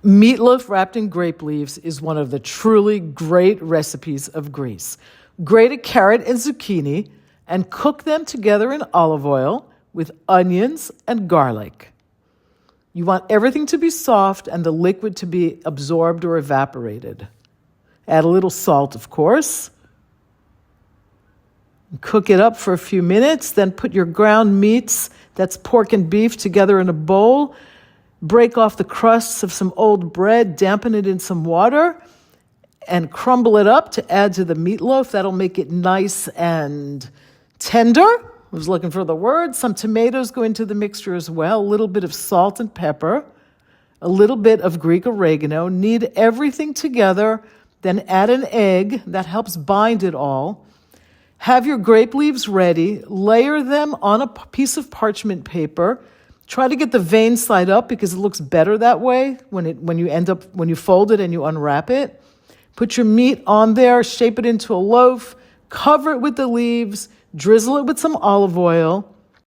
Meatloaf wrapped in grape leaves is one of the truly great recipes of Greece. Grate a carrot and zucchini and cook them together in olive oil with onions and garlic. You want everything to be soft and the liquid to be absorbed or evaporated. Add a little salt, of course. Cook it up for a few minutes, then put your ground meats, that's pork and beef, together in a bowl. Break off the crusts of some old bread, dampen it in some water, and crumble it up to add to the meatloaf. That'll make it nice and tender. I was looking for the word. Some tomatoes go into the mixture as well, a little bit of salt and pepper, a little bit of Greek oregano. Knead everything together, then add an egg. That helps bind it all. Have your grape leaves ready. Layer them on a piece of parchment paper. Try to get the vein side up because it looks better that way when you fold it and you unwrap it. Put your meat on there, shape it into a loaf, cover it with the leaves, drizzle it with some olive oil.